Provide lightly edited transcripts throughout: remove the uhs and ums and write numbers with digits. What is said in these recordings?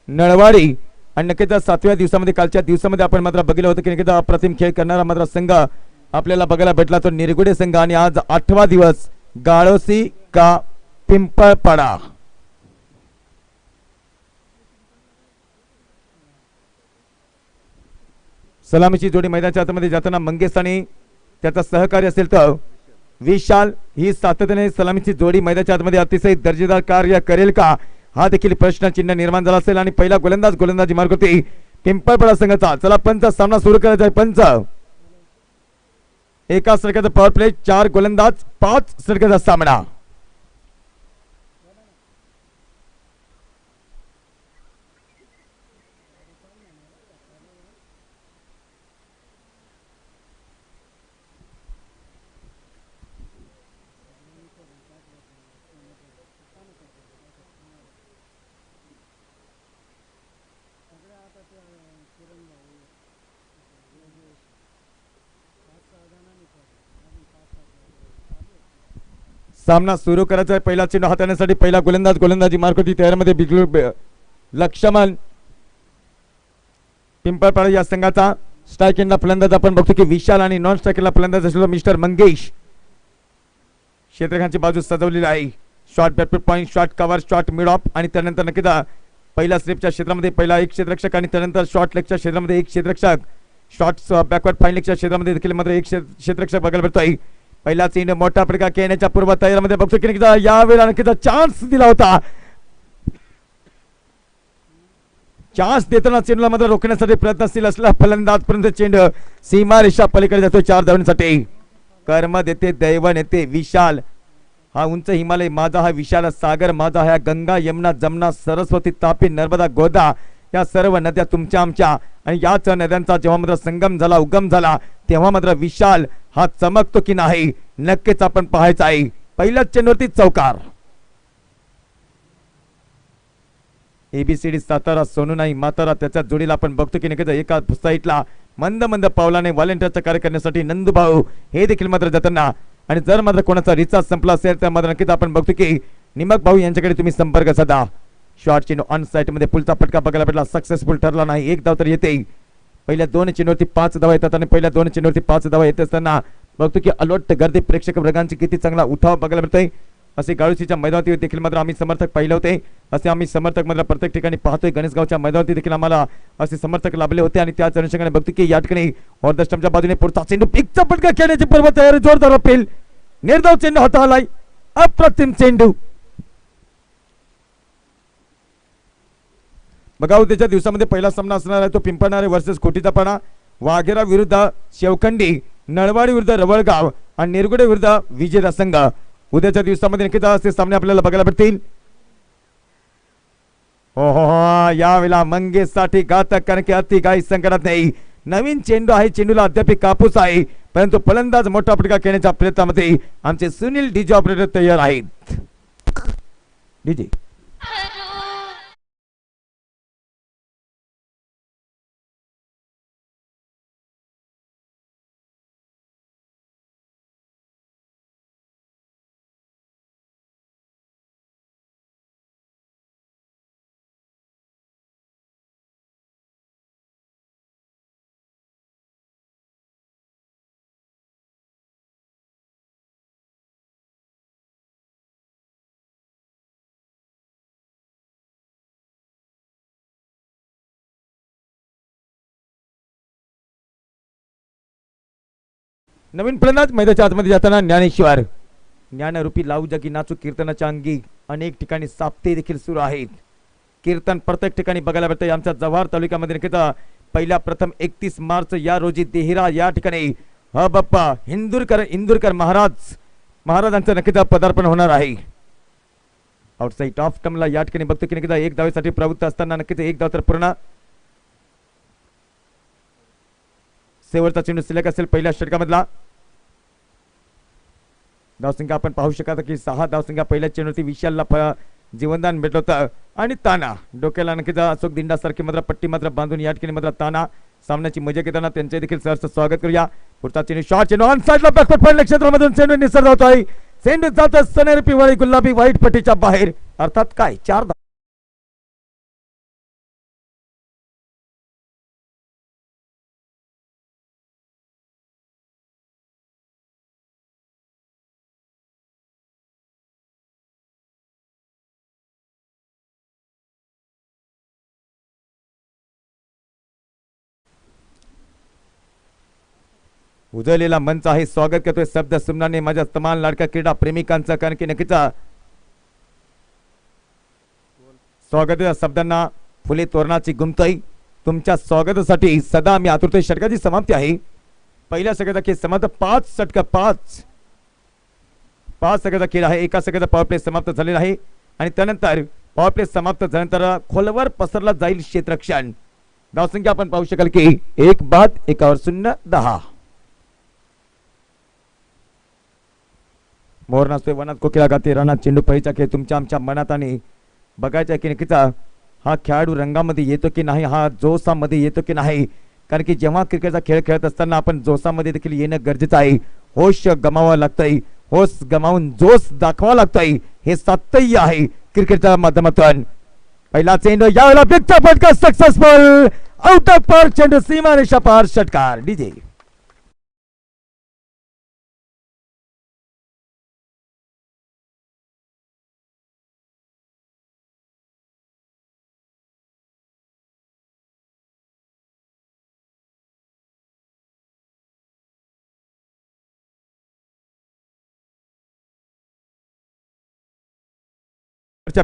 नळवाडी आणि नक्कीच 7व्या दिवसामध्ये कालच्या दिवसामध्ये आपण मात्र बघितलं होतं की नक्कीच अप्रतिम खेळ करणारा मात्र संघ आपल्याला बघायला भेटला तो निरगुडे संघ आणि आज 8वा दिवस गाळोसी का पिंपळपाडा. सलामीची जोडी मैदानाच्या आतमध्ये जाताना मंगेश आणि त्याचा सहकारी असेल तर विशाल ही सातत्याने सलामीची जोडी मैदानाच्या आतमध्ये अतिशय दर्जेदार कार्य करेल का हा देखील प्रश्नचिन्ह निर्माण झाला असेल. आणि पहिला गोलंदाजी मार्ग होती पिंपळपाडा संघाचा. चला पंच सामना सुरू करायचा आहे. पंच एका षटकाचा पॉवर प्ले 4 गोलंदाज 5 षटकाचा सामना. सामना सुरू करायचा आहे. पहिला चेंडू हाताळण्यासाठी पहिला गोलंदाजी मार्कोती तयारीमध्ये बिगलू लक्ष्मण पिंपळपाडा या संघाचा. स्ट्राईक एंडला फलंदाज आपण बघतो की विशाल आणि नॉन स्ट्राईक एंडला फलंदाज असलेला मिस्टर मंगेश. क्षेत्ररक्षणाची बाजू सजवलेली आहे. Short back foot point, short cover, short mid of आणि त्यानंतर नक्कीच पहिला स्लिपच्या क्षेत्रामध्ये पहिला एक क्षेत्ररक्षक आणि त्यानंतर शॉर्ट लेगच्या क्षेत्रामध्ये एक क्षेत्ररक्षक. शॉर्ट बॅकवर्ड फाईन लेगच्या क्षेत्रामध्ये देखील मात्र एक क्षेत्ररक्षक बघायला भेटतोय. पहिला चेंडू मोठा फटका खेळण्याच्या पूर्व तयारीमध्ये बघतो की यावेळेला नक्कीच चान्स दिला होता. चान्स देताना चेंडूला मात्र रोखण्यासाठी प्रयत्नशील असला फलंदाज परंतु चेंडू सीमा रेषा पलीकडे जातो 4 धावांसाठी. कर्म देते दैव नेते विशाल. हा उंच हिमालय माझा, हा विशाल सागर माझा, हा गंगा यमुना जमुना सरस्वती तापी नर्मदा गोदा या सर्व नद्या तुमच्या आमच्या. आणि याच नद्यांचा जेव्हा मात्र संगम झाला, उगम झाला, तेव्हा मात्र विशाल हा चमकतो की नाही नक्कीच आपण पाहायचं आहे. पहिल्याच चेंडूवरती चौकार. एबीसीडी सातारा सोनू नाही मातारा त्याच्या जोडीला आपण बघतो की नक्कीच एका साईडला मंद मंद पावलाने व्हॉलेंटियरचा कार्य करण्यासाठी नंदूभाऊ हे देखील मात्र जाताना. आणि जर मात्र कोणाचा रिचार्ज संपला असेल तर मात्र नक्कीच आपण बघतो की निमक भाऊ यांच्याकडे तुम्ही संपर्क साधा. शॉर्ट चेंडू ऑन साइड मध्ये पुलचा फटका बघायला भेटला, सक्सेसफुल ठरला नाही. 1 धाव तर येते. पहिल्या 2 चेंडूवरती 5 धावा येतात आणि पहिल्या 2 चेंडूवरती 5 धावा येत असताना बघतो की अलॉट गर्दी प्रेक्षक वर्गांची किती चांगला उठाव बघायला भेटतोय. असे गाळूसीच्या मैदानावरती देखील मात्र आम्ही समर्थक पाहिले होते. असे आम्ही समर्थक मात्र प्रत्येक ठिकाणी पाहतोय. गणेशगावच्या मैदानावरती देखील आम्हाला असे समर्थक लाभले होते. आणि त्याच अनुषंगाने बघतो की या ठिकाणी ऑर्धर स्टंपच्या बाजूने पुढचा चेंडू पिकचा फटका खेळण्याची पूर्व तयारी जोरदार अपील. निर्धाव चेंडू हाताळलाय. अप्रतिम चेंडू. बघा उद्याच्या दिवसामध्ये पहिला सामना असणार आहे तो पिंपळणारे वर्सेस खोटीचा पाडा. वाघेरा विरुद्ध शेवखंडी, नळवाडी विरुद्ध रवळगाव आणि निरगुडे विरुद्ध विजेता संघ. उद्याच्या दिवसामध्ये नक्कीच असे सामने आपल्याला बघायला भेटतील. हो यावेळेला मंगेश साठी घातक कारण की अति काही संकटात नाही. नवीन चेंडू आहे, चेंडूला अद्याप कापूस आहे परंतु फलंदाज मोठा फटका खेळण्याच्या प्रयत्नामध्ये आमचे सुनील डीजे ऑपरेटर तयार आहेत. डीजे नवीन फलंदाज मैदानाच्या आतमध्ये जाताना ज्ञानेश्वर. ज्ञानरूपी लावू जगी नाचू कीर्तनाच्या अंगी अनेक ठिकाणी साप्ते देखील सुरू आहेत. कीर्तन प्रत्येक ठिकाणी बघायला भेटते. आमच्या जव्हार तालुक्यामध्ये नक्कीच पहिला प्रथम 31 मार्च या रोजी देहिरा या ठिकाणी ह बाप्पा इंदुरकर महाराजांचं नक्कीच पदार्पण होणार आहे. आउटसाइड ऑफ टर्मला या ठिकाणी बघतो की नक्कीच 1 धावेसाठी प्रवृत्त असताना नक्कीच 1 धाव तर पूर्ण. शेवटचा चेंडू सिलेक्ट असेल पहिल्या षटकामधला. धावसंख्या आपण पाहू शकता की 6 धावसंख्या पहिल्या चेंडूवरती विशालला जीवनदान भेटलं होतं. आणि ताना डोक्याला नक्कीच अशोक दिंडासारखी मात्र पट्टी मात्र बांधून या ठिकाणी मात्र ताना सामन्याची मजा घेताना त्यांचे देखील सहर्ष स्वागत करूया. पुढचा चेंडू शॉर्ट चेंडू ऑन साइडला बॅकवर्ड पडल्या क्षेत्रामधून चेंडू निसर्ग होतोय. चेंडू जात सनेरी पिवळी गुलाबी व्हाईट पट्टीच्या बाहेर अर्थात काय 4 उजळलेला मंच आहे. स्वागत करतोय शब्द सुमनाने माझ्या तमाम लाडक्या क्रीडा प्रेमिकांचं, कारण की नक्कीच स्वागत शब्दांना फुले तोरणाची गुंतई. तुमच्या स्वागतासाठी सदा मी आतुरते. षटकाची समाप्ती आहे. पहिल्या षटकाचा खेळ समाप्त. 5 षटक 5 षटकाचा खेळ आहे. एका षटकाचा पॉवर प्ले समाप्त झालेला आहे आणि त्यानंतर पॉवर प्ले समाप्त झाल्यानंतर खोलवर पसरला जाईल क्षेत्ररक्षण. धावसंख्या आपण पाहू शकाल की 1 बाद 1 0 10. मोर नाचतोय वनात कोकिळा गाते रानात चेंडू पहिचा खेळ तुमच्या आमच्या मनात आणि बघायचा की नक्कीच हा खेळाडू रंगामध्ये येतो की नाही, हा जोशामध्ये येतो की नाही. कारण की जेव्हा क्रिकेटचा खेळ खेळत असताना आपण जोशामध्ये देखील येणं गरजेचं आहे. होश गमावा लागतंय, होश गमावून जोश दाखवा लागतंय. हे सातत्य आहे क्रिकेटच्या माध्यमातून. पहिला चेंडू यावेळेला बिगचा फटका सक्सेसफुल. आउट ऑफ पार्क चेंडू सीमारेषा पार. षटकार डीजे.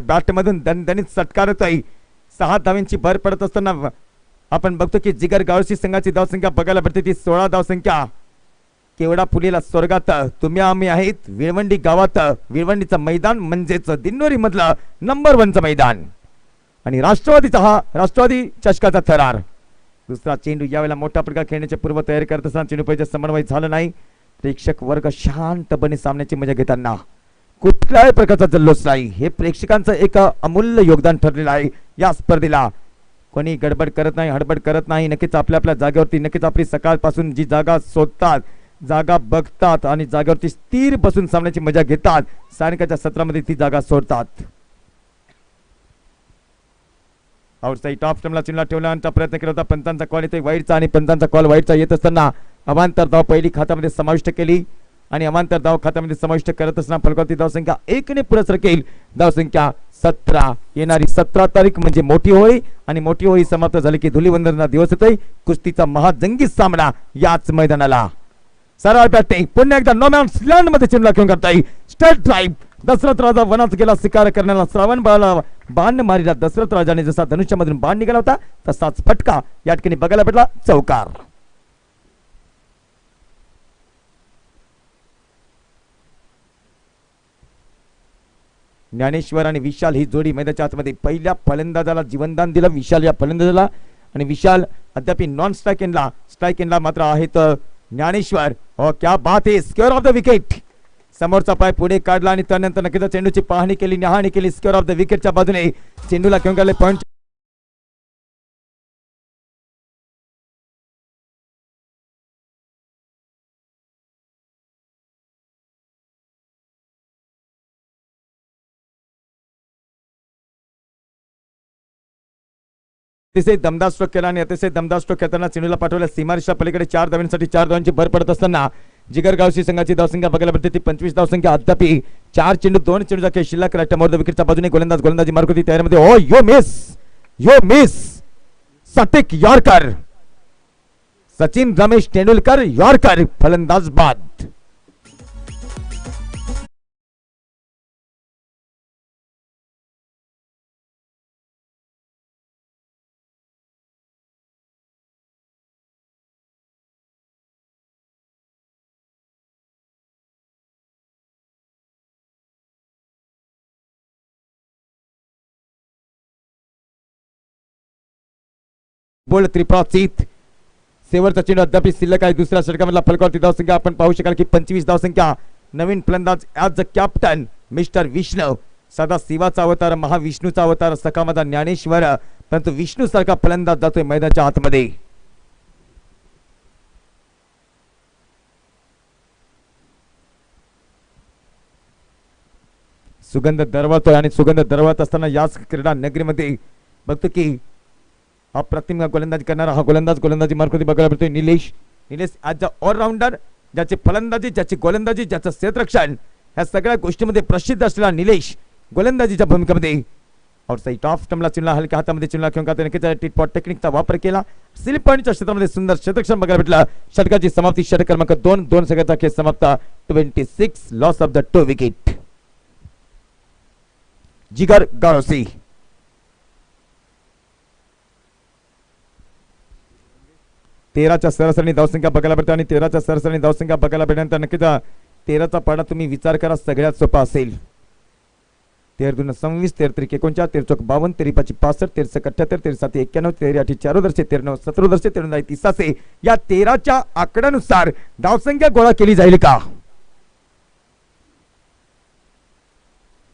बॅट मधून दणदणीत षटकार येतोय. 6 धावांची भर पडत असताना आपण बघतो की जिगर गावशी संघाची धावसंख्या बघायला भेटते ती 16 धावसंख्या. केवढा फुलेला स्वर्गात तुम्ही आम्ही आहेत. विळवंडी गावात विळवंडीचं मैदान म्हणजेच दिनोरी मधलं नंबर 1चं मैदान आणि राष्ट्रवादी चषकाचा थरार. दुसरा चेंडू यावेळेला मोठा प्रकार खेळण्याची पूर्व तयारी करत असताना चेंडू पाहिजे समन्वय झालं नाही. प्रेक्षक वर्ग शांतपणे सामन्याची मजा घेताना कुठल्याही प्रकारचा जल्लोष नाही. हे प्रेक्षकांचं एक अमूल्य योगदान ठरलेलं आहे या स्पर्धेला. कोणी गडबड करत नाही, हडबड करत नाही. नक्कीच आपल्या आपल्या जागेवरती नक्कीच आपली सकाळपासून जी जागा शोधतात, जागा बघतात आणि जागेवरती स्थिर बसून सामन्याची मजा घेतात. सायंकाळच्या सत्रामध्ये ती जागा सोडतात. आउटसाइड टॉप स्टंपला चिन्ह ठेवण्याचा प्रयत्न केला होता. पंचांचा कॉल येतोय वाईटचा आणि पंचांचा कॉल वाईटचा येत असताना अवांतर धाव पहिली खात्यामध्ये समाविष्ट केली आणि अवांतर धाव खात्यामध्ये समाविष्ट करत असताना फलकावरती धावसंख्या 1 ने पुढे सरकेल. धावसंख्या 17. येणारी 17 तारीख म्हणजे मोठी होळी आणि मोठी होळी समाप्त झाली की धुलीवंदनचा दिवस येतोय. कुस्तीचा महाजंगी सामना याच मैदानाला. सरळ बॅटिंग पुन्हा एकदा नो मॅन्स लँड मध्ये चिमला घेऊन करताय. Straight drive. दशरथ राजा वनात गेला शिकार करण्याला. श्रावण बाळाला बाण मारीला. दशरथ राजाने जसा धनुष्यामधून बाण निघाला होता तसाच फटका या ठिकाणी बघायला भेटला. चौकार. ज्ञानेश्वर आणि विशाल ही जोडी मैदानाच्या आतमध्ये. पहिल्या फलंदाजाला जीवनदान दिलं विशाल या फलंदाजाला आणि विशाल अद्याप नॉन स्ट्राईक एंडला मात्र आहेत ज्ञानेश्वर. हो क्या बात आहे. Square of the wicket. समोरचा पाय पुढे काढला आणि त्यानंतर नक्कीच चेंडूची पाहणी केली, निहाणी केली. स्क्वेअर ऑफ द विकेटच्या बाजूने चेंडूला घेऊन गेले पॉइंट. अतिशय दमदार स्ट्रोक केला आणि अतिशय दमदार स्ट्रोक करताना चेंडूला पाठवल्या सीमारेषा पलीकडे. 4 धावांसाठी 4 धावांची भर पडत असताना जिगर गावशी संघाची धावसंख्या बघायला भेटते ती 25 धावसंख्या. अद्याप 4 चेंडू 2 चेंडूचा खेळ शिल्लक राष्ट्र मोर विकेटच्या बाजूने गोलंदाजी मार्क होती तयारीमध्ये. ओ यो मिस सटिक यॉर्कर. सचिन रमेश तेंडुलकर यॉर्कर फलंदाज बाद. बोल त्रिप्राचित. शेवटचा चेंडू अद्याप शिल्लक आहे. दुसऱ्या षटकामधला फलकावरती धावसंख्या आपण पाहू शकाल की 25 धावसंख्या. नवीन फलंदाज as a captain mister Vishnu. सदा शिवाचा अवतार, महाविष्णूचा अवतार सखामधा ज्ञानेश्वर, परंतु विष्णू सारखा फलंदाज जातोय मैदानाच्या आतमध्ये. सुगंध दरवळतोय आणि सुगंध दरवळत असताना याच क्रीडा नगरीमध्ये बघतो की अप्रतिम गोलंदाजी करणारा हा गोलंदाजी मार्क बघायला भेटतोय निलेश. ॲज अ ऑलराऊंडर, ज्याची फलंदाजी, ज्याची गोलंदाजी, ज्याचं क्षेत्ररक्षण ह्या सगळ्या गोष्टींमध्ये प्रसिद्ध असलेला निलेश गोलंदाजीच्या भूमिकेमध्ये और सही टॉप स्टंपला चिमला हलक्या हातामध्ये चिमला घेऊन का नक्कीच टिटपॉट टेक्निकचा वापर केला. स्लिप पॉईंटच्या क्षेत्रामध्ये सुंदर शतकक्षण बघायला भेटला. षटकाची समाप्ती षटक क्रमांक 2 सेकंदाचा खेळ समाप्त. 26 लॉस ऑफ द 2 विकेट. जिगर गावसी 13च्या सरासरी धावसंख्या बघायला भेटते आणि 13च्या सरासरी धावसंख्या बघायला भेटल्यानंतर नक्कीच 13चा पाडा तुम्ही विचार करा सगळ्यात सोपा असेल. 13 दून 26, 13 त्रिक 49, 13 चौक 52, 13 पाची 65, 13 सक 78, 13 सात 91, 13 आठी 4 दर्शे, 13 9 17 दर्शे, 13 9 30 असे या 13च्या आकड्यानुसार धावसंख्या गोळा केली जाईल का?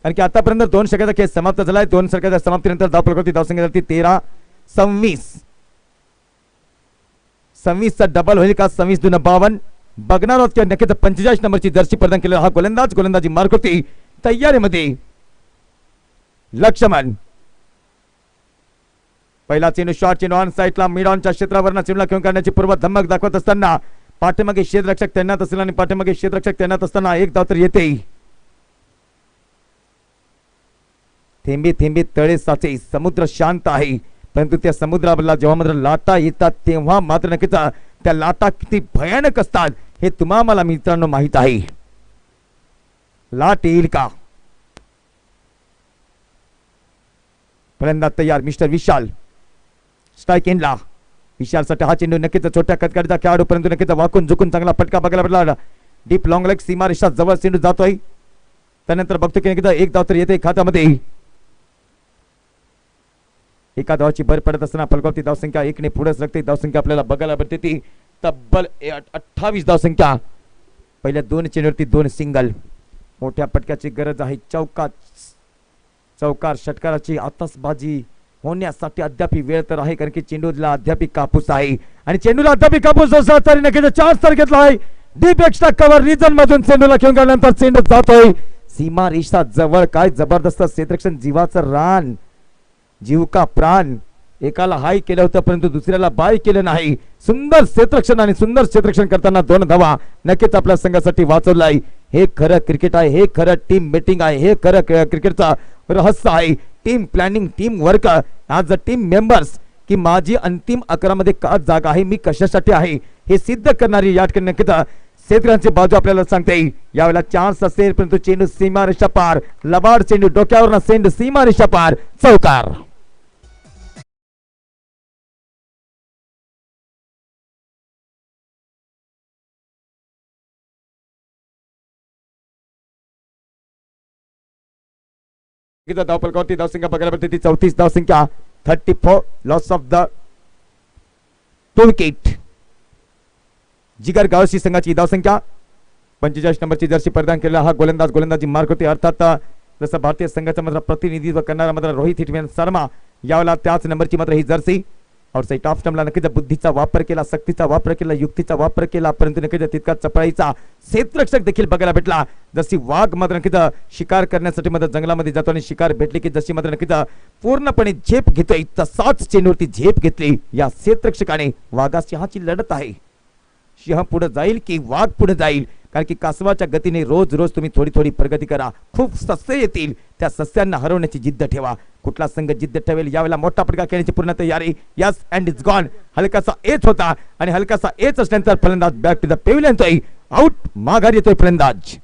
कारण की आतापर्यंत 2 षटकाचा खेळ समाप्त झालाय. 2 षटकाच्या समाप्तीनंतर धावफलकावरती धावसंख्या झाली 13 26. 26 चा डबल होईल का? 26 दून 52 बघणार आहोत की नक्कीच 45 नंबरची जर्सी प्रदान केलेला हा गोलंदाजी मार्क होती तयारीमध्ये. लक्ष्मण पहिला चेंडू शॉट चेंडू ऑन साइडला मिड ऑनच्या क्षेत्रावर चिमला घेऊन करण्याची पूर्व धमक दाखवत असताना पाठीमागे क्षेत्ररक्षक तैनात असेल आणि पाठीमागे क्षेत्ररक्षक तैनात असताना एक धाव तर येते. थेंबे थेंबे तळे साचे समुद्र शांत आहे परंतु त्या समुद्राला जेव्हा मात्र लाटा येतात तेव्हा मात्र नक्कीच त्या लाटा किती भयानक असतात हे तुम्हाला मला मित्रांनो माहित आहे. लाट येईल का? फलंदाज तयार मिस्टर विशाल. स्ट्राइक एंडला विशालसाठी हा चेंडू नक्कीच छोट्या कटकारीचा खेळाडू परंतु नक्कीच वाकून झुकून चांगला फटका बघायला भेटला. डीप लॉंग लेग सीमा रेषा जवळ चेंडू जातोय. त्यानंतर बघतो की नक्कीच एक धाव तर येते खात्यामध्ये. एका धावाची भर पडत असताना फलकावरती धावसंख्या 1 ने पुढे सरकते. धावसंख्या आपल्याला बघायला भेटते ती तब्बल 28 धावसंख्या. पहिल्या 2 चेंडूवरती 2 सिंगल. मोठ्या पटक्याची गरज आहे. चौकार षटकाराची आतषबाजी होण्यासाठी अद्याप वेळ तर आहे कारण की चेंडूला अद्याप कापूस आहे आणि चेंडूला अद्याप कापूस असला नक्कीच 4 स्तर घेतला आहे. डीप एक्स्ट्रा कव्हर रिजन मधून चेंडूला घेऊन गेल्यानंतर चेंडू जातोय सीमा रेषा जवळ. काय जबरदस्त क्षेत्ररक्षण. जीवाचं रान जीव का प्राण. एकाला हाय केलं होतं परंतु दुसऱ्याला बाय केलं नाही. सुंदर क्षेत्ररक्षण आणि सुंदर क्षेत्ररक्षण करताना 2 धावा नक्कीच आपल्या संघासाठी वाचवलाय. हे खरं क्रिकेट आहे. हे खरं टीम मीटिंग आहे. हे खरं क्रिकेटचा रहस्य आहे. Team planning team work as a team members की माझी अंतिम 11 मध्ये का जागा आहे मी कशासाठी आहे हे सिद्ध करणारी या ठिकाणी नक्कीच शेतकऱ्यांची बाजू आपल्याला सांगते. यावेळेला चान्स असेल परंतु चेंडू सीमारेषा पार. लबाड चेंडू डोक्यावर चेंडू सीमारेषा पार. चौकार. धावफलकावरती धावसंख्या बघायला भेटते ती 34 धावसंख्या. 34 लॉस ऑफ द 2 विकेट. जिगर गावसी संघाची धावसंख्या 45 नंबरची जर्सी प्रदान केलेला हा गोलंदाजी मार्क होते. अर्थात जसं भारतीय संघाचा मात्र प्रतिनिधित्व करणारा मात्र रोहित हिटमॅन शर्मा यावेळेला त्याच नंबरची मात्र ही जर्सी. और सही टॉप स्टंपला नक्कीच बुद्धीचा वापर केला, सक्तीचा वापर केला, युक्तीचा वापर केला परंतु नक्कीच तितका चपळाईचा क्षेत्ररक्षक देखील बघायला भेटला. जशी वाघ मात्र नक्कीच शिकार करण्यासाठी मात्र जंगलामध्ये जातो आणि शिकार भेटली की जशी मात्र नक्कीच पूर्णपणे झेप घेतोय तसाच चेंडूवरती झेप घेतली या क्षेत्ररक्षकाने. वाघा सिंहाची लढत आहे. सिंह पुढे जाईल की वाघ पुढे जाईल कारण की कासवाच्या गतीने रोज रोज तुम्ही थोडी थोडी प्रगती करा. खूप सस्य येतील त्या सस्यांना हरवण्याची जिद्द ठेवा. कुठला संघ जिद्द ठेवेल यावेळेला मोठा फटका खेळण्याची पूर्ण तयारी. Yes and it's gone. हलकासा एच होता आणि हलकासा एच असल्यानंतर फलंदाज बॅक टू द पेव्हिलियन येतोय. आउट माघार येतोय फलंदाज.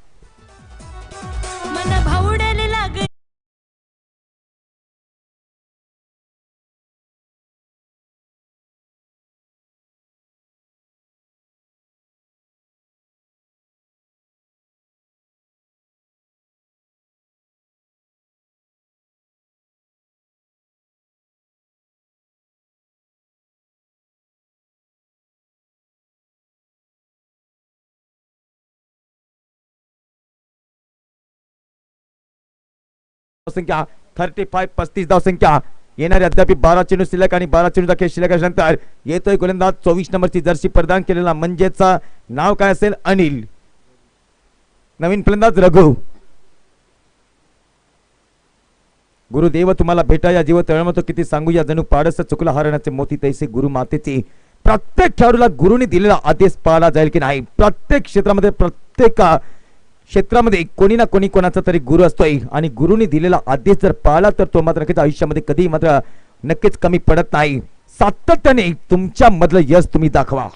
संख्या 35 35 धावसंख्या. येणारे अद्याप 12 चेंडू शिल्लक आणि 12 चेंडूचा खेळ शिल्लक असल्यानंतर येतोय गोलंदाज 24 नंबरची जर्सी प्रदान केलेला म्हणजेच नाव काय असेल अनिल. नवीन फलंदाज रघु. गुरुदेव तुम्हाला भेटा या जीव तळमतो किती सांगू या जणू पाडस चुकला हरण्याचे मोती तैसे गुरु मातेचे. प्रत्येक खेळाडूला गुरुने दिलेला आदेश पाळला जाईल की नाही. प्रत्येक क्षेत्रामध्ये प्रत्येक क्षेत्रामध्ये कोणी ना कोणी कोणाचा तरी गुरु असतोय आणि गुरुनी दिलेला आदेश जर पाळला तर तो मात्र नक्कीच आयुष्यामध्ये कधी मात्र नक्कीच कमी पडत नाही. सातत्याने तुमच्या मधलं यश तुम्ही दाखवा,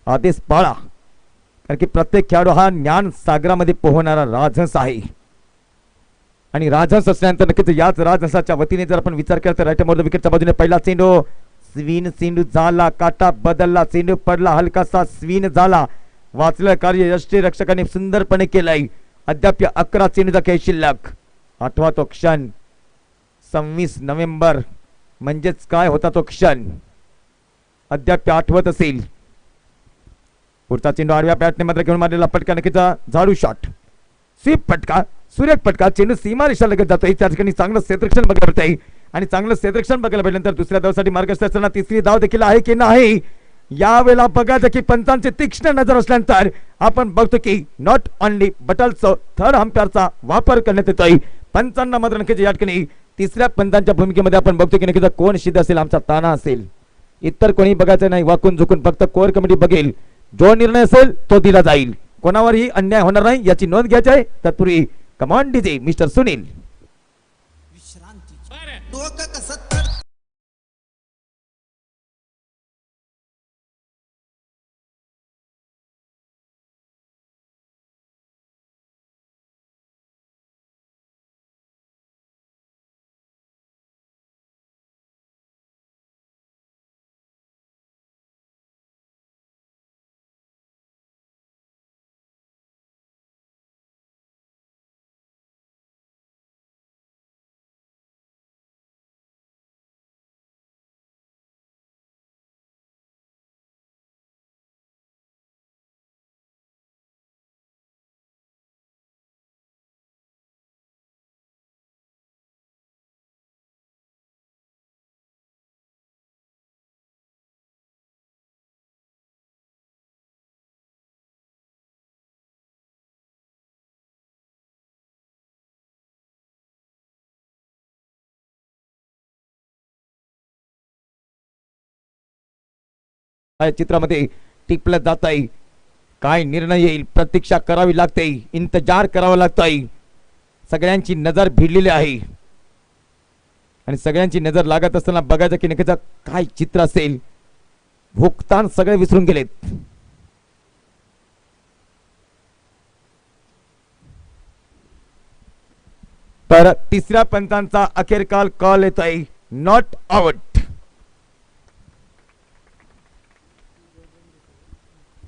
आदेश पाळा, कारण की प्रत्येक खेळाडू हा ज्ञान सागरामध्ये पोहणारा राजहंस आहे आणि राजहंस असल्यानंतर नक्कीच याच राजहंसाच्या वतीने जर आपण विचार केला तर राईट मोर विकेटच्या बाजूने पहिला चेंडू स्विन चेंडू झाला, काटा बदलला, चेंडू पडला, हलकासा स्विन झाला, वाचलं कार्य यष्टी रक्षकाने सुंदरपणे केलंय. अद्याप 11 चेंडूचा खेळ शिल्लक. आठवा तो क्षण 26 नोव्हेंबर म्हणजेच काय होता तो क्षण अद्याप आठवत असेल. पुढचा चेंडू आडव्या बॅटने मात्र घेऊन मारलेला फटका नक्कीचा झाडू शॉट, स्वीप फटका, सुरेख फटका, चेंडू सीमा रेषा लगत जातोय. त्या ठिकाणी चांगलं क्षेत्ररक्षण बघायला भेटतंय आणि चांगलं क्षेत्ररक्षण बघायला भेटल्यानंतर दुसऱ्या धावसाठी मार्गस्थ असताना तिसरी धाव देखील आहे की नाही यावेळेला बघायचं की पंचांची तीक्ष्ण नजर असल्यानंतर आपण बघतो की not only but also third अंपायरचा वापर करण्यात येतोय. पंचांना मात्र नक्कीच या ठिकाणी तिसऱ्या पंचांच्या भूमिकेमध्ये आपण बघतो की नक्कीच कोण सिद्ध असेल, आमचा ताना असेल, इतर कोणी बघायचं नाही, वाकून झुकून फक्त कोर कमिटी बघेल. जो निर्णय असेल तो दिला जाईल, कोणावरही अन्याय होणार नाही याची नोंद घ्यायची आहे. तत्पूर्वी कमांड डीजे मिस्टर सुनील. चित्रामध्ये टिपलं जात आहे, काय निर्णय येईल प्रतीक्षा करावी लागते, इंतजार करावा लागतोय. सगळ्यांची नजर भिडलेली आहे आणि सगळ्यांची नजर लागत असताना बघायचं की नक्कीच काय चित्र असेल. भुगतान सगळे विसरून गेलेत. तर तिसऱ्या पंचांचा अखेरकाल कॉल येतोय नॉट आउट.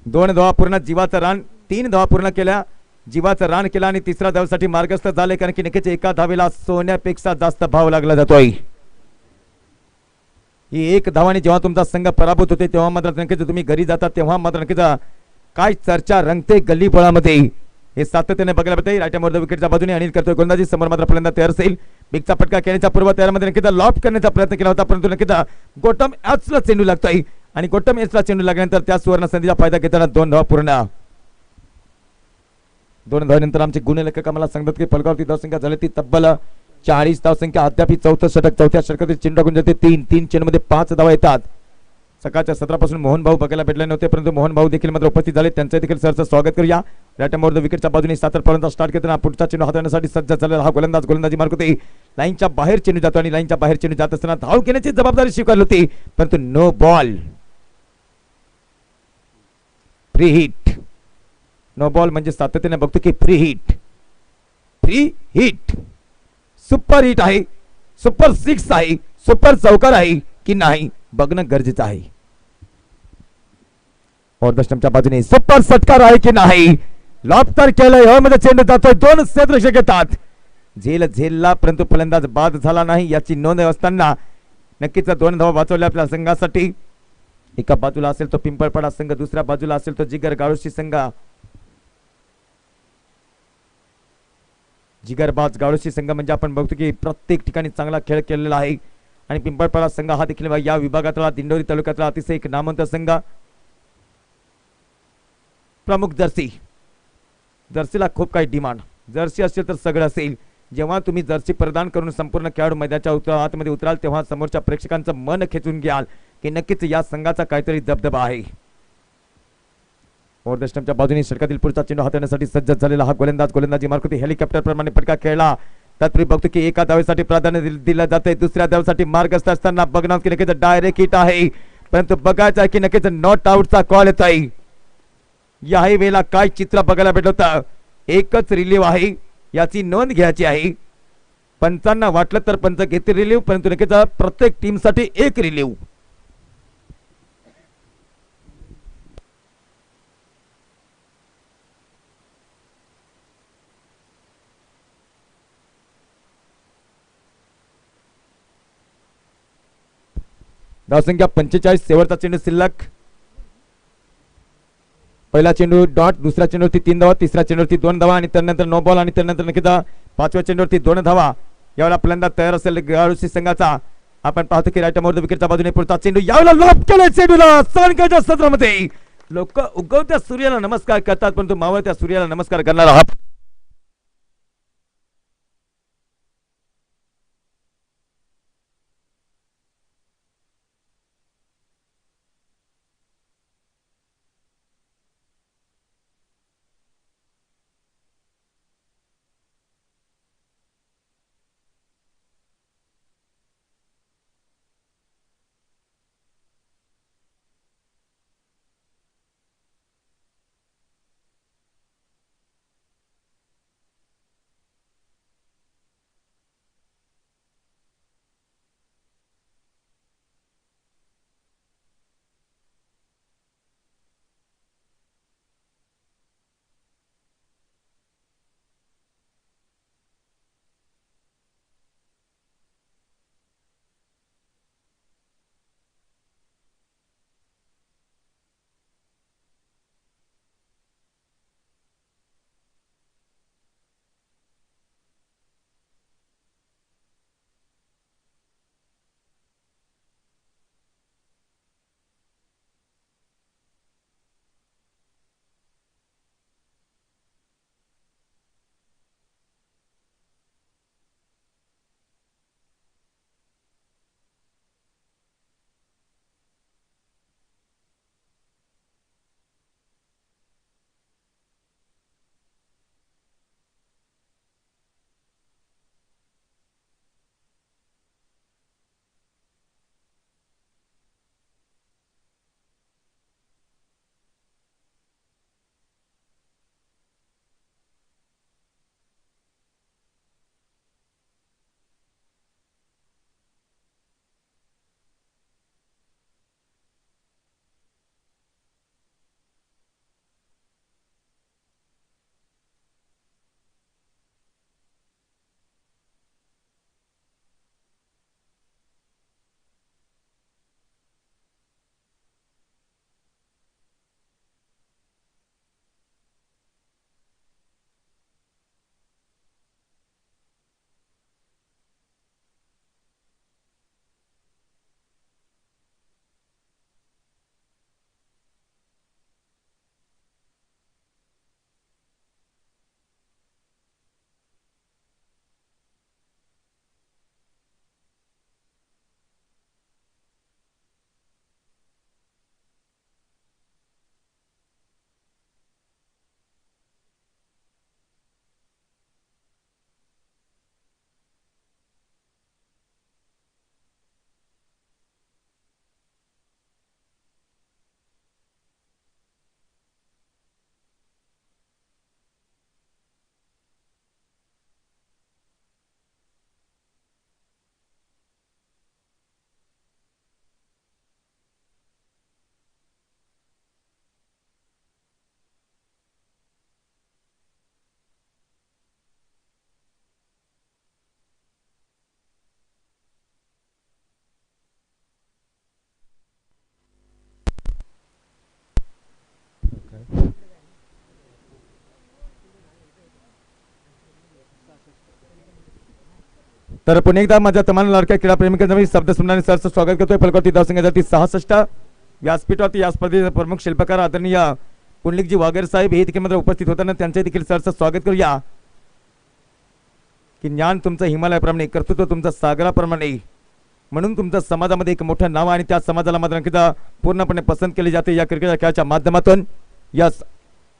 2 धावा पूर्ण जीवाचं रान, 3 धावा पूर्ण केल्या, जीवाचं रान केला आणि तिसऱ्या धावेसाठी मार्गस्थ झाले, कारण की नक्कीच एका धावेला सोन्यापेक्षा जास्त भाव लागला जातोय. ही 1 धावाने जेव्हा तुमचा संघ पराभूत होते तेव्हा मात्र नक्कीच तुम्ही घरी जाता तेव्हा मात्र नक्कीच काय चर्चा रंगते गल्ली बोळामध्ये हे सातत्याने बघायला मिळते. राईट मोर विकेटच्या बाजूने अनिल करतोय गोलंदाजी, समोर मात्र फलंदाज तयार असेल. बिगचा फटका खेळण्याच्या पूर्व तयारीमध्ये नक्कीच लॉप करण्याचा प्रयत्न केला होता, परंतु नक्कीच गोटम एचला चेंडू लागतोय आणि गोटम एचला चेंडू लागल्यानंतर त्या सुवर्ण संधीचा फायदा घेताना 2 धावा पूर्ण. 2 धावानंतर आमचे गुणलेखक आम्हाला सांगतात की फलकावरती धावसंख्या झाली ती तब्बल 40 धावसंख्या. अद्याप 4थं षटक, 4थ्या षटकातील चेंडू टाकून जाते 3 चेंडूमध्ये 5 धावा येतात. सकाळच्या सत्रापासून मोहन भाऊ बघायला भेटले नव्हते, परंतु मोहन भाऊ देखील मात्र उपस्थित झाले, त्यांचे देखील सरचं स्वागत करूया. राईट मोर विकेटच्या बाजूने 7 पर्यंत स्टार्ट करताना पुढचा चेंडू हाताळण्यासाठी सज्ज झालेला हा गोलंदाज गोलंदाजी मार्ग होते. लाईनच्या बाहेर चेंडू जातो आणि लाईनच्या बाहेर चेंडू जात असताना धाव घेण्याची जबाबदारी स्वीकारली होती, परंतु no ball. Free hit, no ball म्हणजे सातत्याने बघतो की free hit, free hit, super hit आहे, सुपर 6 आहे, सुपर चौकार आहे की नाही बघणं गरजेचं आहे. ऑर्धस्टंपच्या बाजूने सुपर षटकार आहे की नाही, लॉफ्टर केलंय मध्ये चेंडू जातोय, 2 क्षेत्ररक्षक येतात, झेलला परंतु फलंदाज बाद झाला नाही याची नोंद असताना नक्कीच 2 धावा वाचवल्या आपल्या संघासाठी. एका बाजूला असेल तो पिंपळपाडा संघ, दुसऱ्या बाजूला असेल तो जिगर गाळोशी संघ. जिगरबाज गाळोशी संघ म्हणजे आपण बघतो की प्रत्येक ठिकाणी चांगला खेळ केलेला आहे आणि पिंपळपाडा संघ हा देखील या विभागातला दिंडोरी तालुक्यातला अतिशय एक नामवंत संघ. प्रमुख जर्सीला खूप काही डिमांड, जर्सी असेल तर सगळं असेल. जेव्हा तुम्ही जर्सी प्रदान करून संपूर्ण खेळाडू मैदानाच्या आतमध्ये उतराल तेव्हा समोरच्या प्रेक्षकांचं मन खेचून घ्याल की नक्कीच या संघाचा काहीतरी दबदबा आहे. ओव्हर द स्टंपच्या बाजूने षटकातील पुढचा चेंडू हाताळण्यासाठी सज्ज झालेला हा गोलंदाजी मारकुती हेलिकॉप्टर प्रमाणे फटका खेळला. तत्पूर्वी बघतो की एका धावेसाठी प्राधान्य दिलं जाते, दुसऱ्या धावेसाठी मार्गस्थ असताना बघणार की नक्कीच डायरेक्ट हिट आहे, परंतु बघायचं आहे की नक्कीच नॉट आउटचा कॉल येत आहे. याही वेळेला काय चित्र बघायला भेटलं होतं. एकच रिलीव्ह आहे, याची नोंद घ्यायची आहे. पंचांना वाटलं तर पंच घेतील रिलीव्ह, परंतु नक्कीच प्रत्येक टीम साठी एक रिलीव्ह. धावसंख्या 45, शेवटचा चेंडू शिल्लक. पहिला चेंडू डॉट, दुसऱ्या चेंडूवरती 3 धावा, तिसऱ्या चेंडूवरती 2 धावा आणि त्यानंतर नो बॉल आणि त्यानंतर नक्कीच पाचव्या चेंडूवरती 2 धावा. यावेळेला फलंदाज तयार असेल गाळुसी संघाचा. आपण पाहतो की राईट मोर विकेटच्या बाजूने पुढचा चेंडू यावेळेला लॉब केला चेंडूला संघाच्या सत्रामध्ये. लोक उगवत्या सूर्याला नमस्कार करतात, परंतु मावळत्या सूर्याला नमस्कार करणारा हा तर पुन्हा एकदा माझ्या तमाम लाडक्या क्रीडा प्रेमिकांचा मी शब्द सुमनाने सरचं स्वागत करतोय. फलकावरती धावसंख्यासाठी 66. व्यासपीठावरती या स्पर्धेचे प्रमुख शिल्पकार आदरणीय पुंडलिकजी वाघेर साहेब हे देखील मात्र उपस्थित होताना त्यांचे देखील सरचं स्वागत करूया. की ज्ञान तुमचं हिमालयाप्रमाणे, कर्तृत्व तुमचं सागराप्रमाणे, म्हणून तुमचं समाजामध्ये एक मोठं नाव आणि त्या समाजाला मात्र पूर्णपणे पसंत केले जाते या क्रिकेट खेळाच्या माध्यमातून. या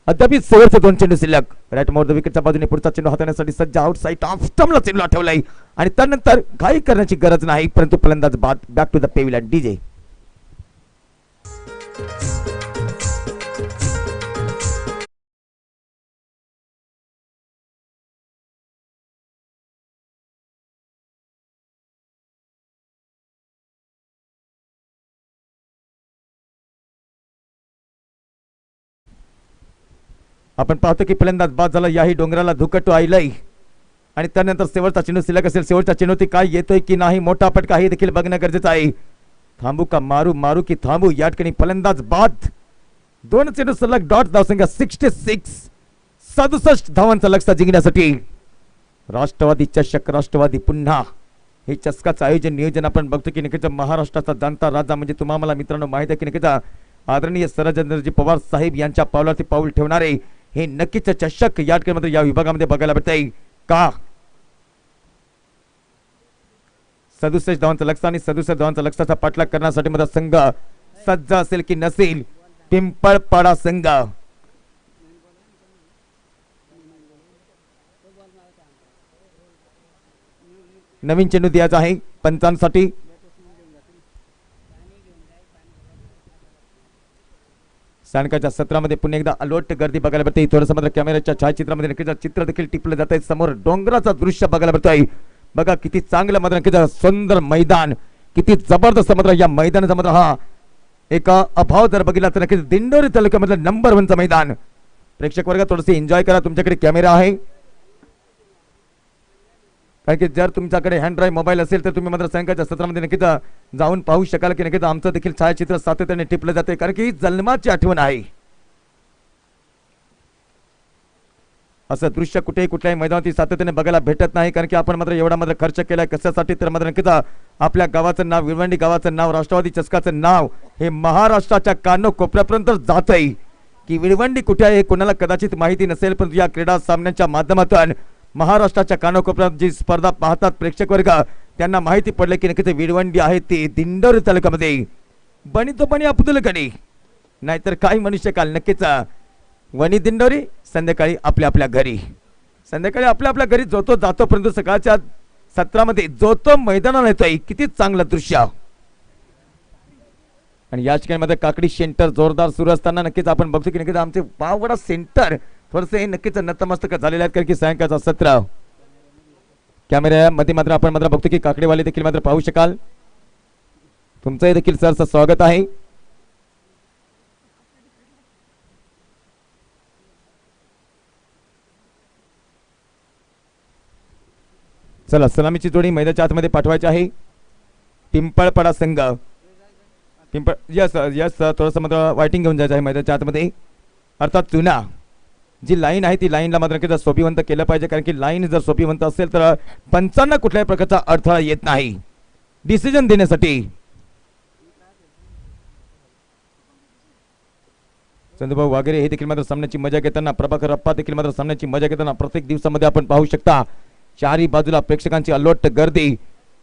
अद्याप शेवटचे 2 चेंडू शिल्लक. राईट मोर द विकेटच्या बाजूने पुढचा चेंडू हाताळण्यासाठी सज्ज. आउटसाइड ऑफ स्टंपला चेंडू ठेवलाय आणि त्यानंतर काही करण्याची गरज नाही, परंतु फलंदाज बाद. बॅक टू द पेव्हिलियन डीजे. आपण पाहतो की फलंदाज बाद झाला. याही डोंगराला धुकट आलंय आणि त्यानंतर शेवटचा चेंडू शिल्लक असेल. शेवटच्या चेंडूती काय येतोय की नाही, मोठा फटका हे देखील बघणं गरजेचं आहे. थांबू का मारू, मारू की थांबू, या ठिकाणी फलंदाज बाद. 2 चेंडू सलग डॉट धावसंख्या 66. 67 धावांचा लक्ष्य जिंकण्यासाठी राष्ट्रवादी चषक. राष्ट्रवादी पुन्हा हे चषकाचं आयोजन नियोजन आपण बघतो की नक्कीच महाराष्ट्राचा जाणता राजा म्हणजे तुम्हाला मला मित्रांनो माहिती आहे की नक्कीच आदरणीय सरजंद्रजी पवार साहेब यांच्या पावलावरती पाऊल ठेवणारे हे नक्कीच चषक या ठिकाणी या विभागामध्ये बघायला भेटतंय का. 67 धावांचा लक्ष्य आणि 67 धावांचा लक्ष्याचा पाठलाग करण्यासाठी माझा संघ सज्ज असेल की नसेल. पिंपळपाडा संघ नवीन चेंडू द्यायचा आहे पंचांसाठी. सायंकाळच्या सत्रामध्ये पुन्हा एकदा अलोट गर्दी बघायला मिळते. थोडंसं मात्र कॅमेऱ्याच्या छायाचित्रामध्ये नक्कीच चित्र देखील टिपलं जात आहे. समोर डोंगराचा दृश्य बघायला मिळतोय. बघा किती चांगलं मात्र नक्कीच सुंदर मैदान, किती जबरदस्त मात्र या मैदानाचा मात्र हा एका अभाव जर बघितला तर नक्कीच दिंडोरी तालुक्यामधलं नंबर 1चं मैदान. प्रेक्षक वर्ग थोडंसं एन्जॉय करा. तुमच्याकडे कॅमेरा आहे कारण की जर तुमच्याकडे हँड ड्राईव्ह मोबाईल असेल तर तुम्ही मात्र सायंकाळच्या सत्रामध्ये नक्कीच जाऊन पाहू शकाल की नक्कीच आमचं देखील छायाचित्र सातत्याने टिपलं जाते कारण की ही जन्माची आठवण आहे. असं दृश्य कुठेही कुठल्याही मैदानात सातत्याने बघायला भेटत नाही कारण की आपण मात्र एवढा मात्र खर्च केलाय कशासाठी तर मात्र नक्कीच आपल्या गावाचं नाव, विळवंडी गावाचं नाव, राष्ट्रवादी चषकाचं नाव हे महाराष्ट्राच्या कानोकोपऱ्यापर्यंत जात आहे. की विळवंडी कुठे आहे कोणाला कदाचित माहिती नसेल, पण या क्रीडा सामन्यांच्या माध्यमातून महाराष्ट्राच्या कानोकोपऱ्यात जी स्पर्धा पाहतात प्रेक्षक वर्ग त्यांना माहिती पडले की नक्कीच विळवंडी आहे ती दिंडोरी तालुक्यामध्ये. बनी तो बनी अब्दुल गडी नाहीतर काही मनुष्य काल नक्कीच वनी दिंडोरी संध्याकाळी आपल्या आपल्या घरी. संध्याकाळी आपल्या आपल्या घरी जो तो जातो परंतु सकाळच्या सत्रामध्ये जो तो मैदानाला येतोय. किती चांगलं दृश्य. आणि या ठिकाणी मध्ये काकडी सेंटर जोरदार सुरू असताना नक्कीच आपण बघतो की नक्कीच आमचे पावगडा सेंटर थोडंसं हे नक्कीच नतमस्तक झालेले आहेत कारण की सायंकाळचा सत्र कॅमेऱ्यामध्ये मात्र आपण मात्र बघतो की काकडीवाले देखील मात्र पाहू शकाल. तुमचंही देखील सरचं स्वागत आहे. चला सलामीची जोडी मैदानाच्या आतमध्ये पाठवायची आहे. पिंपळपाडा संघ यस यस थोडंसं मात्र वायटिंग घेऊन जायचं आहे मैदानाच्या आतमध्ये. अर्थात चुना जी लाईन आहे ती लाईनला मात्र नक्कीच सोपीवंत केलं पाहिजे कारण की लाईन जर सोपीवंत असेल तर पंचांना कुठल्याही प्रकारचा अडथळा येत नाही डिसिजन देण्यासाठी. चंदूभाऊ वागेरे हे देखील मात्र सामन्याची मजा घेताना, प्रभाकर अप्पा देखील मात्र सामन्याची मजा घेताना प्रत्येक दिवसामध्ये आपण पाहू शकता चारही बाजूला प्रेक्षकांची अलोट गर्दी.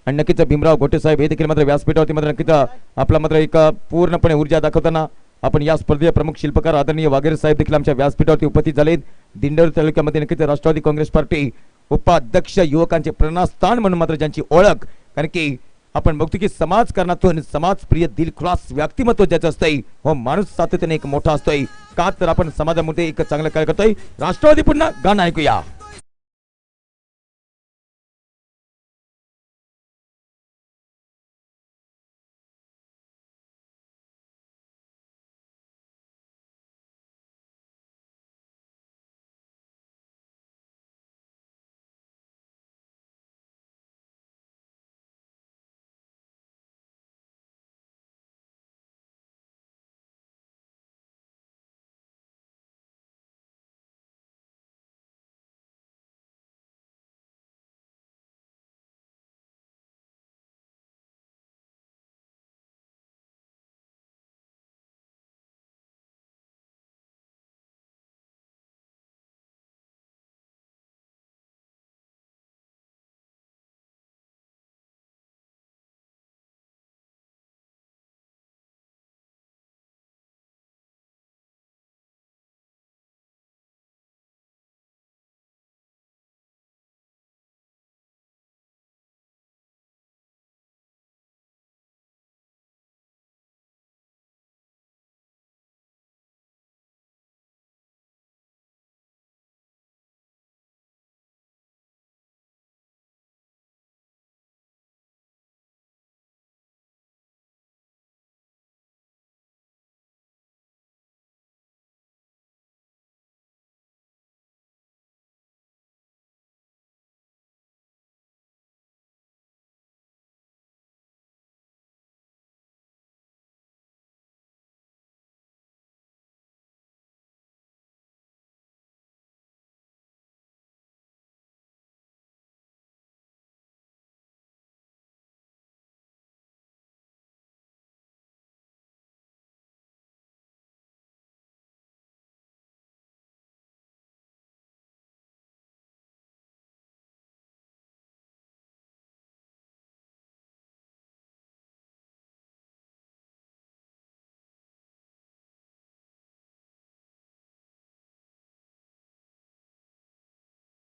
आणि नक्कीच भीमराव घोटे साहेब हे देखील मात्र व्यासपीठावरती मात्र नक्कीच आपला मात्र एक पूर्णपणे ऊर्जा दाखवताना आपण या स्पर्धेचे प्रमुख शिल्पकार आदरणीय वागेरे साहेब देखील आमच्या व्यासपीठावरती उपस्थित झालेत. दिंडोरी तालुक्यामध्ये नक्कीच राष्ट्रवादी काँग्रेस पार्टी उपाध्यक्ष युवकांचे प्रेरणास्थान म्हणून मात्र ज्यांची ओळख कारण की आपण बघतो की समाजकारणातून समाजप्रिय दिलखुलास व्यक्तिमत्व ज्याचं असतंय हो माणूस सातत्याने एक मोठा असतोय का तर आपण समाजामध्ये एक चांगलं कार्य करतोय. राष्ट्रवादी पुन्हा गाणं ऐकूया.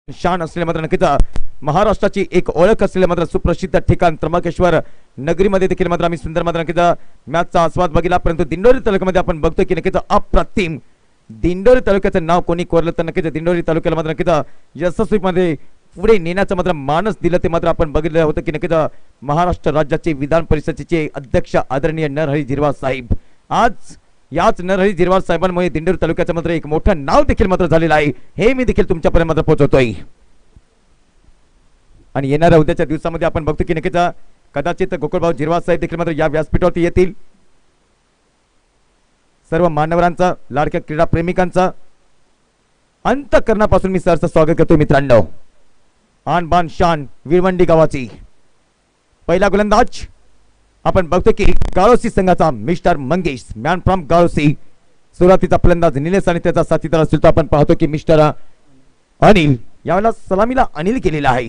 शान असलेले मात्र नक्कीच महाराष्ट्राची एक ओळख असलेले मात्र सुप्रसिद्ध ठिकाण त्र्यंबकेश्वर नगरीमध्ये देखील मात्र आम्ही सुंदर मात्र नक्कीच मॅचचा आस्वाद बघितला. परंतु दिंडोरी तालुक्यामध्ये आपण बघतोय की नक्कीच अप्रतिम दिंडोरी तालुक्याचं नाव कोणी कोरलं तर नक्कीच दिंडोरी तालुक्याला मात्र नक्कीच यशस्वीमध्ये पुढे नेण्याचं मात्र मानस दिलं ते मात्र आपण बघितलं होतं की नक्कीच महाराष्ट्र राज्याचे विधान परिषदेचे अध्यक्ष आदरणीय नरहरी झिरवाळ साहेब आज याच नरहरी झिरवाळ साहेबांमुळे दिंडोरी तालुक्याचं मात्र एक मोठं नाव देखील मात्र झालेलं आहे. हे मी देखील तुमच्यापर्यंत मात्र पोहोचवतोय. आणि येणाऱ्या उद्याच्या दिवसामध्ये आपण बघतो की नक्कीच कदाचित गोकुळभाऊ झिरवाळ साहेब देखील मात्र या व्यासपीठावरती येतील. सर्व मान्यवरांचा लाडक्या क्रीडा प्रेमिकांचा अंतःकरणापासून मी सरचं स्वागत करतो. मित्रांनो आन बान शान विळवंडी गावाची पहिला गोलंदाज आपण बघतो की गाळोसी संघाचा मिस्टर मंगेश मॅन फ्रॉम गाळोसी. सुरुवातीचा फलंदाज निलेश आणि त्याचा साथीदार असेल तर आपण पाहतो की मिस्टर अनिल यावेळेला सलामीला अनिल केलेला आहे.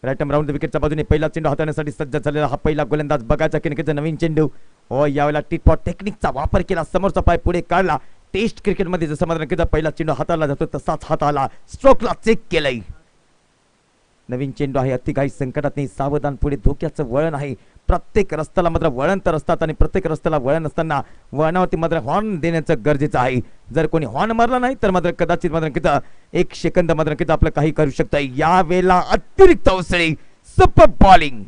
राईट राऊंड विकेटच्या बाजूने पहिला चेंडू हाताळण्यासाठी सज्ज झालेला हा पहिला गोलंदाज बघायचा की नक्कीच नवीन चेंडू हो यावेळेला टिटपॉट टेक्निकचा वापर केला. समोरचा पाय पुढे काढला. टेस्ट क्रिकेटमध्ये जसं मात्र नक्कीच पहिला चेंडू हाताळला जातो तसाच हाताला स्ट्रोकला चेक केलंय. नवीन चेंडू आहे. अति काही संकटात नाही. सावधान पुढे धोक्याचं वळण आहे. प्रत्येक रस्त्याला मात्र वळण तर असतात आणि प्रत्येक रस्त्याला वळण असताना वळणावरती मात्र हॉर्न देण्याचं गरजेचं आहे. जर कोणी हॉर्न मारला नाही तर मात्र कदाचित मात्र नक्कीच एक सेकंद मात्र नक्कीच आपलं काही करू शकतं. या वेळेला अतिरिक्त उसळी super bowling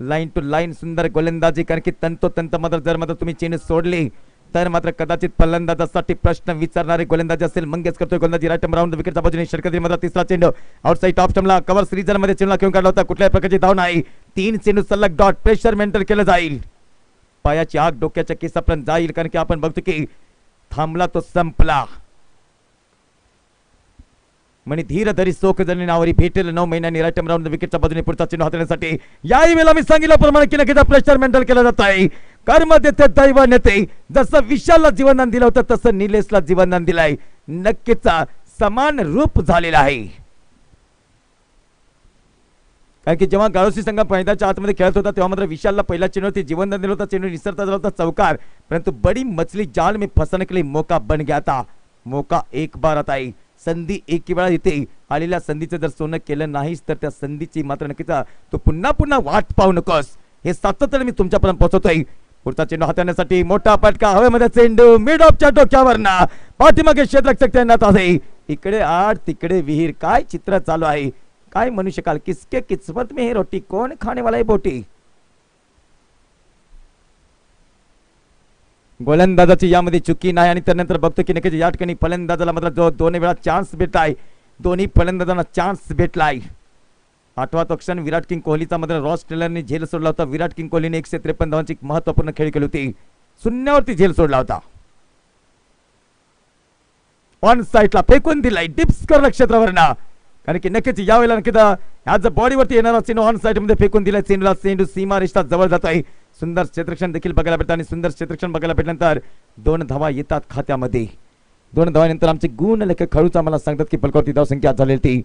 line to line सुंदर गोलंदाजी कारण की तंतोतंत मात्र जर मात्र तुम्ही चेंडू सोडले तर मात्र कदाचित फलंदाजासाठी प्रश्न विचारणारे गोलंदाजी असेल. मंगेश करतोय गोलंदाजी राईट राऊंड विकेटच्या बाजूने षटकातील मात्र तिसरा चेंडू आउटसाइड टॉप स्टंपला कव्हर सीरीजर मध्ये चेंडूला घेऊन काढला होता. कुठल्याही प्रकारची धाव नाही. 3 चेंडू सलग डॉट प्रेशर मेंटेन केलं जाईल. पायाची आग डोक्याच्या केसापर्यंत जाईल कारण की आपण बघतो की थांबला तो संपला. म्हणे धीर धरी सोख जणी नावारी भेटेल 9 महिन्यांनी राईट राऊंड विकेटच्या बाजूने पुढचा चेंडू हाताळण्यासाठी याही वेळेला मी सांगितल्याप्रमाणे की नक्कीच प्रेशर मेंटेन केलं जात आहे. कर्म देते दैव नेते. जसं विशालला जीवनदान दिलं होतं तसं निलेशला जीवनदान दिलंय. नक्कीच समान रूप झालेला आहे. कारण की जेव्हा गाळोसी संघ मैदानाच्या आतमध्ये खेळत होता तेव्हा मात्र विशालला पहिला चेंडूवरती जीवनदान दिलं होतं. चेंडू निसरता झाला होता चौकार. परंतु बडी मछली जाल में फंसने के लिए मौका बन गया था. मौका एक बार आता है. संधी एक वेळा येते. आलेल्या संधीचं जर सोनं केलं नाहीस तर त्या संधीची मात्र नक्कीच तू पुन्हा पुन्हा वाट पाहू नकोस. हे सातत्याने मी तुमच्यापर्यंत पोहोचवतोय. पुढचा चेंडू हाताळण्यासाठी मोठा फटका हवेमध्ये चेंडू मिड ऑफच्या डोक्यावरना पाठीमागे क्षेत्ररक्षक तैनात आहे. इकडे आड तिकडे विहीर. काय चित्र चालू आहे काय म्हणू शकाल. किसके किस्मत में है रोटी कौन खाने वाला है बोटी. गोलंदाजाची यामध्ये चुकी नाही आणि त्यानंतर बघतो की नक्कीच या ठिकाणी फलंदाजाला मात्र जो 2 वेळा चान्स भेटलाय. दोन्ही फलंदाजांना चान्स भेटलाय. 8वां तो क्षण विराट किंग कोहलीचा मात्र रॉस टेलरने झेल सोडला होता. विराट किंग कोहलीने 153 धावांची महत्वपूर्ण खेळी केली होती. शून्यावरती झेल सोडला होता. ऑन साइडला फेकून दिलाय डीप स्कोर क्षेत्रावरना कारण की नक्कीच यावेळेला नक्कीच ह्याच बॉडीवरती येणारा चेंडू ऑन साइड मध्ये फेकून दिलाय. चेंडूला चेंडू सीमा रेषा जवळ जात आहे. सुंदर क्षेत्ररक्षण देखील बघायला भेटतं आणि सुंदर क्षेत्ररक्षण बघायला भेटल्यानंतर 2 धावा येतात खात्यामध्ये. 2 धावानंतर आमचे गुणलेखक खळूच आम्हाला सांगतात की फलकावरती धावसंख्या झालेली ती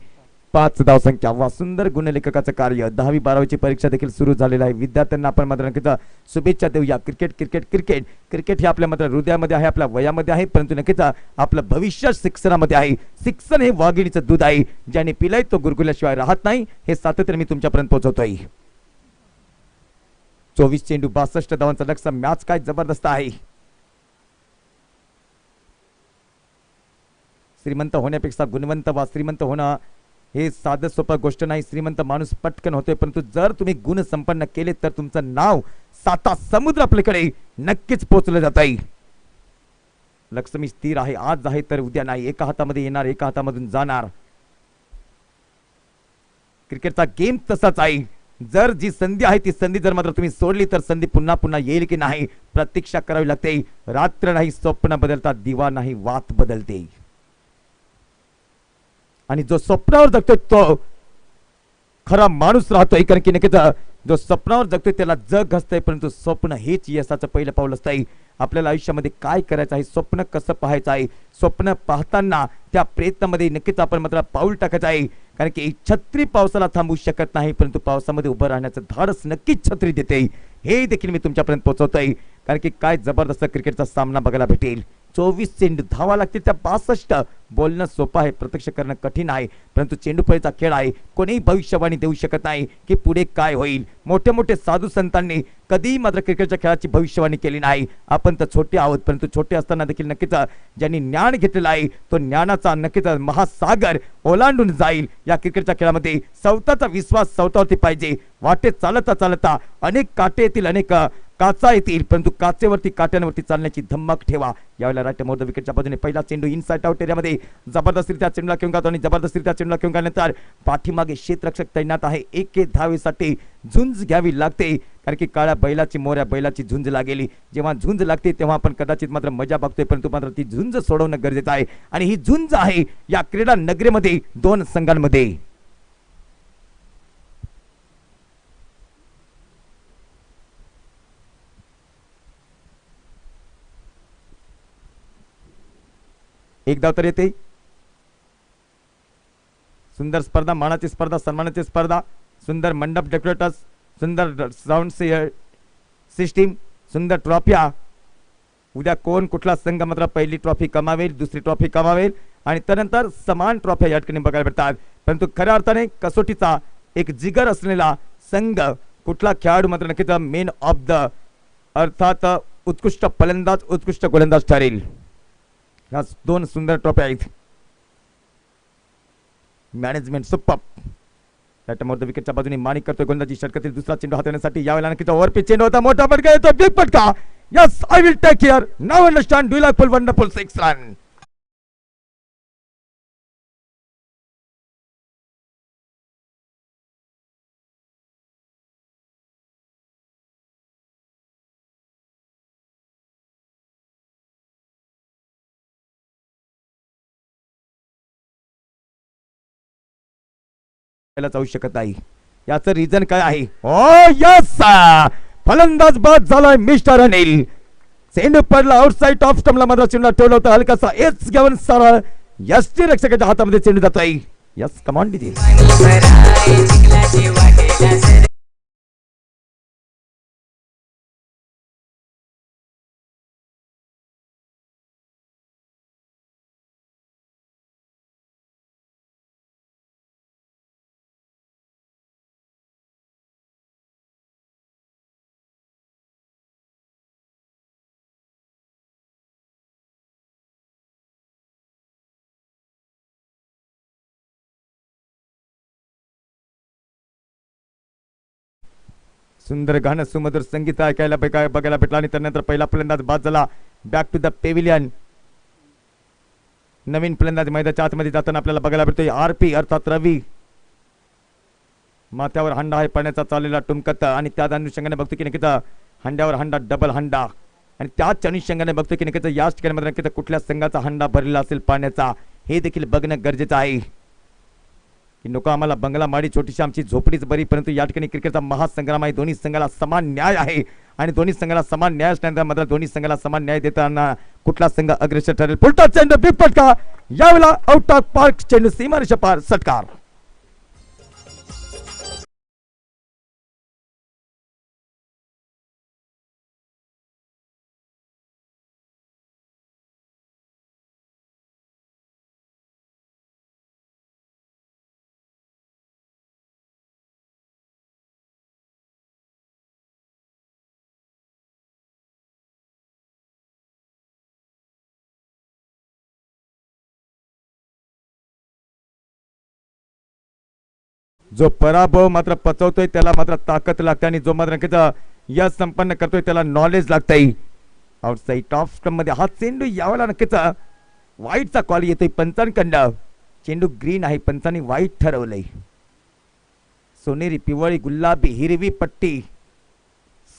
5 धावसंख्या. वा सुंदर गुणलेखकाचं कार्य. 10वी 12वीची परीक्षा देखील सुरू झालेली आहे. विद्यार्थ्यांना आपण मात्र नक्कीच शुभेच्छा देऊया. क्रिकेट क्रिकेट क्रिकेट क्रिकेट हे आपल्या मात्र हृदयामध्ये आहे आपल्या वयामध्ये आहे परंतु नक्कीच आपलं भविष्य शिक्षणामध्ये आहे. शिक्षण हे वाघिणीचं दूध आहे. ज्याने पिलाय तो गुरगुल्याशिवाय राहत नाही. हे सातत्याने मी तुमच्यापर्यंत पोहोचवतोय. 24 चेंडू 62 धावांचा लक्ष्य. मॅच काय जबरदस्त आहे. श्रीमंत होण्यापेक्षा गुणवंत वा श्रीमंत होणं हे साधं सोपं गोष्ट नाही. श्रीमंत माणूस पटकन होतोय परंतु जर तुम्ही गुण संपन्न केले तर तुमचं नाव 7 समुद्र आपल्याकडे नक्कीच पोहोचलं जात आहे. लक्ष्मी स्थिर आहे. आज आहे तर उद्या नाही. एका हातामध्ये येणार एका हातामधून जाणार. क्रिकेटचा गेम तसाच आहे. जर जी संधी आहे ती संधी जर मात्र तुम्ही सोडली तर संधी पुन्हा पुन्हा येईल की नाही प्रतीक्षा करावी लागते. रात्र नाही स्वप्न बदलतात. दिवा नाही वात बदलते. आणि जो स्वप्नावर जगतोय तो खरा माणूस राहतोय कारण की नक्कीच जो स्वप्नावर जगतोय त्याला जग असतंय परंतु स्वप्न हेच यशाचं पहिलं पाऊल असतंय. आपल्याला आयुष्यामध्ये काय करायचं आहे स्वप्न कसं पाहायचं आहे. स्वप्न पाहताना त्या प्रयत्नामध्ये नक्कीच आपण मात्र पाऊल टाकत आहे, कारण की छत्री पावसाला थांबवू शकत नाही, परंतु पावसामध्ये उभं राहण्याचं धाडस नक्कीच छत्री देते, हे देखील मी तुमच्यापर्यंत पोहोचवतोय. कारण की काय जबरदस्त क्रिकेटचा सामना बघायला भेटेल. 24 चेंडू धावा लागतील त्या 62. बोलणं सोपं आहे, प्रत्यक्ष करणं कठीण आहे, परंतु चेंडूफळीचा खेळ आहे. कोणीही भविष्यवाणी देऊ शकत नाही की पुढे काय होईल. मोठे मोठे साधू संतांनी कधीही मात्र क्रिकेटच्या खेळाची भविष्यवाणी केली नाही. आपण तर छोटे आहोत, परंतु छोटे असताना देखील नक्कीच ज्यांनी ज्ञान घेतलेला आहे तो ज्ञानाचा नक्कीच महासागर ओलांडून जाईल. या क्रिकेटच्या खेळामध्ये स्वतःचा विश्वास स्वतःवरती पाहिजे. वाटेत चालता चालता अनेक काटे येतील, अनेक काचा येतील, परंतु काचेवरती काट्यांवरती चालण्याची धम्मक ठेवा. यावेळेला राईट मोर विकेटच्या बाजूने पहिला चेंडू इनसाइड आउट एरियामध्ये जबरदस्तीरित्या चेंडूला घेऊन जातो आणि जबरदस्तीरित्या चेंडूला घेऊन गेल्यानंतर पाठीमागे क्षेत्ररक्षक तैनात आहे. एक धावेसाठी झुंज घ्यावी लागते, कारण की काळ्या बैलाची मोऱ्या बैलाची झुंज लागेली. जेव्हा झुंज लागते तेव्हा आपण कदाचित मात्र मजा बघतोय, परंतु मात्र ती झुंज सोडवणं गरजेचं आहे. आणि ही झुंज आहे या क्रीडा नगरीमध्ये दोन संघांमध्ये. एक धाव तर येते. सुंदर स्पर्धा, मानाची स्पर्धा, सन्मानाची स्पर्धा, सुंदर मंडप डेकोरेटर्स, सुंदर साऊंड सिस्टीम, सुंदर ट्रॉफ्या. उद्या कोण कुठला संघ मात्र पहिली ट्रॉफी कमावेल, दुसरी ट्रॉफी कमावेल आणि त्यानंतर समान ट्रॉफ्या या ठिकाणी बघायला भेटतात. परंतु खऱ्या अर्थाने कसोटीचा एक जिगर असलेला संघ कुठला खेळाडू मात्र नक्कीच मेन ऑफ द अर्थात उत्कृष्ट फलंदाज, उत्कृष्ट गोलंदाज ठरेल. या दोन सुंदर ट्रॉफ्या आहेत. Management super. त्याच्यामुळे विकेटच्या बाजूने माणिक करतोय गोलंदाजी. षटकातील दुसरा चेंडू हाताळण्यासाठी यावेळेला नक्कीच ओव्हरपिच चेंडू होता. मोठा फटका येतो, बिग फटका. Yes, I will take care. Now understand, do like full wonderful 6 run. जाऊ शकत नाही. याचं रिझन काय आहे? ओ यस, फलंदाज बाद झालाय मिस्टर अनिल. चेंडू पडला आउटसाइड ऑफ स्टंपला, मात्र चेंडूला ठेवला होता हलकासा एच घेऊन सरळ यष्टी रक्षकाच्या हातामध्ये चेंडू जातोय. Yes, come on DJ. सुंदर गाणं, सुमधुर संगीत ऐकायला बघायला भेटला आणि त्यानंतर पहिला फलंदाज बाद झाला. Back to the pavilion. नवीन फलंदाज मैदानाच्या आतमध्ये जाताना आपल्याला बघायला भेटतोय आरपी अर्थात रवी. माथ्यावर हंडा आहे पाण्याचा चाललेला टुमकत आणि त्या अनुषंगाने बघतो की नक्कीच हंड्यावर हंडा, डबल हंडा. आणि त्याच अनुषंगाने बघतो की नक्कीच याच ठिकाणी नक्कीच कुठल्या संघाचा हंडा भरलेला असेल पाण्याचा, हे देखील बघणं गरजेचं आहे. की नको आम्हाला बंगला माडी छोटीशी आमची झोपडीच बरी, परंतु या ठिकाणी क्रिकेटचा महासंग्राम आहे. दोन्ही संघाला समान न्याय आहे आणि दोन्ही संघाला समान न्याय असल्यानंतर मात्र दोन्ही संघाला समान न्याय देताना कुठला संघ अग्रेसर ठरेल. पुढचा चेंडू बिग फटका. यावेळेला आउट ऑफ पार्क चेंडू, सीमारेषा पार षटकार. जो पराभव मात्र पचवतोय त्याला मात्र ताकद लागते आणि जो मात्र नक्कीच यश संपन्न करतोय त्याला नॉलेज लागतंय. आउटसाइड ऑफ स्टंप मध्ये हा चेंडू यावेळेला नक्कीच व्हाईटचा कॉल येतोय पंचांकडं. चेंडू ग्रीन आहे, पंचांनी व्हाईट ठरवलंय. सोनेरी, पिवळी, गुलाबी, हिरवी पट्टी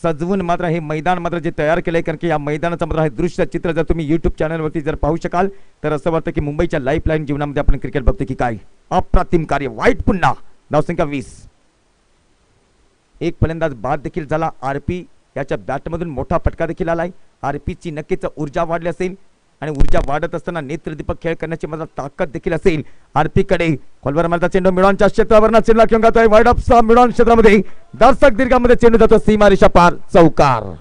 सजवून मात्र हे मैदान मात्र जे तयार केलंय, कारण की या मैदानाचं मात्र हे दृश्य चित्र जर तुम्ही युट्यूब चॅनलवरती जर पाहू शकाल तर असं वाटतं की मुंबईच्या लाईफ लाईन जीवनामध्ये आपण क्रिकेट बघतो की काय. अप्रतिम कार्य. व्हाईट पुन्हा. धावसंख्या 20. एक फलंदाज बाद देखील झाला. आरपी याच्या बॅटमधून मोठा फटका देखील आलाय. आरपीची नक्कीच ऊर्जा वाढली असेल आणि ऊर्जा वाढत असताना नेत्रदीपक खेळ करण्याची मला ताकद देखील असेल. आरपी कडे खोलवर मारता चेंडू मिळॉनच्या क्षेत्रावर चेंडूला घेऊन जातोय वाईड ऑफ मिळॉन क्षेत्रामध्ये दर्शक दीर्घामध्ये चेंडू जातो सीमा रेषा पार चौकार.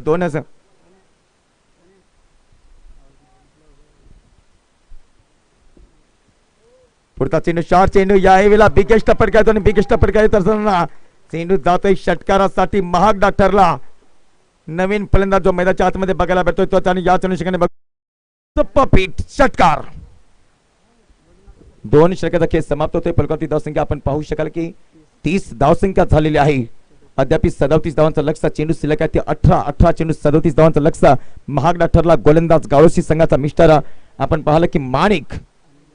दोन असं पुढचा चेंडू शॉर्ट चेंडू यावेळेला बिगेस्ट फटका येतो आणि बिगेस्ट फटका येत असताना चेंडू जातोय षटकारासाठी महागडा ठरला. नवीन फलंदाज जो मैदानाच्या आतमध्ये बघायला भेटतोय तो आणि या षटकार. दोन षटकाचा खेळ समाप्त होतोय. फलकावरती धावसंख्या आपण पाहू शकाल की 30 धावसंख्या झालेली आहे. अद्याप 37 धावांचं लक्ष्य चेंडू शिल्लक आहे ते 18 चेंडू 37 धावांचं लक्ष्य महागडा ठरला. गोलंदाज गावसी संघाचा मिस्टर आपण पाहिलं की माणिक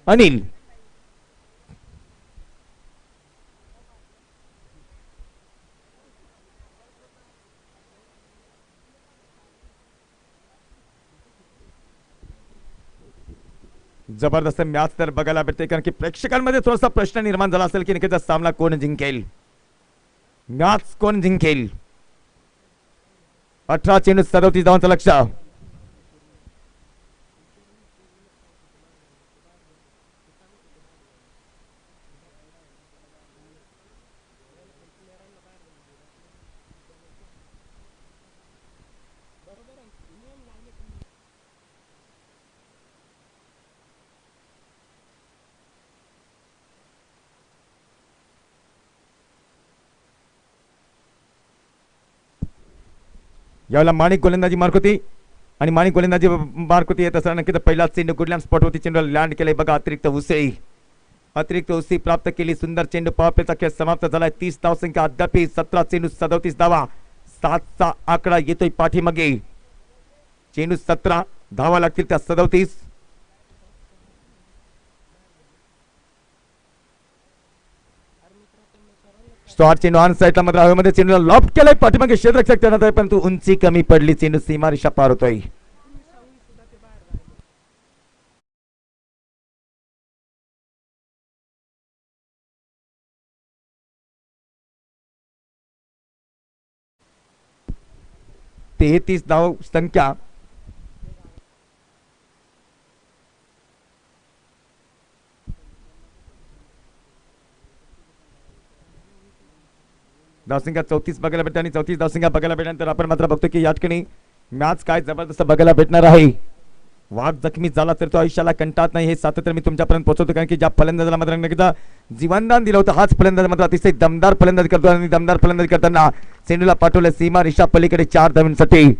अनिल जबरदस्त मॅच तर बघायला भेटते कारण की प्रेक्षकांमध्ये थोडासा प्रश्न निर्माण झाला असेल की नक्कीचा सामना कोण जिंकेल, मॅच कोण जिंकेल. 18 चेंडू 37 धावांचं लक्ष्य. यावेळेला माणिक गोलंदाजी मार्क होती आणि माणिक गोलंदाजी मार्क होती येत असताना नक्कीच पहिला चेंडू गुडलॅम स्पॉट होती चेंडूला लँड केले बघा. अतिरिक्त उसळी प्राप्त केली. सुंदर चेंडू पॉवरप्लेचा खेळ समाप्त झालाय. 30 धावसंख्या अद्याप 17 चेंडू 37 धावा 7चा आकडा येतोय पाठीमागे. चेंडू 17 धावा लागतील त्या 37. शॉर्ट चेंडू ऑन साईडला मात्र हवेमध्ये चेंडूला लॉफ्ट केलाय पाठीमागे क्षेत्ररक्षक तैनात आहे परंतु उंची कमी पडली. चेंडू सीमा रेषा पार होतोय. तेहतीस धाव संख्या धावसंख्या 34 बघायला भेटते आणि 34 धावसंख्या बघायला भेटल्यानंतर आपण मात्र बघतो की या ठिकाणी मॅच काय जबरदस्त बघायला भेटणार आहे. वाघ जखमी झाला तर तो आयुष्याला कंटाळत नाही हे सातत्य मी तुमच्यापर्यंत पोहोचवतो कारण की ज्या फलंदाजाला मात्र नक्कीच जीवनदान दिलं होतं हाच फलंदाज मात्र अतिशय दमदार फलंदाज करतो आणि दमदार फलंदाज करताना चेंडूला पाठवलं सीमा रेषा पलीकडे 4 धावांसाठी.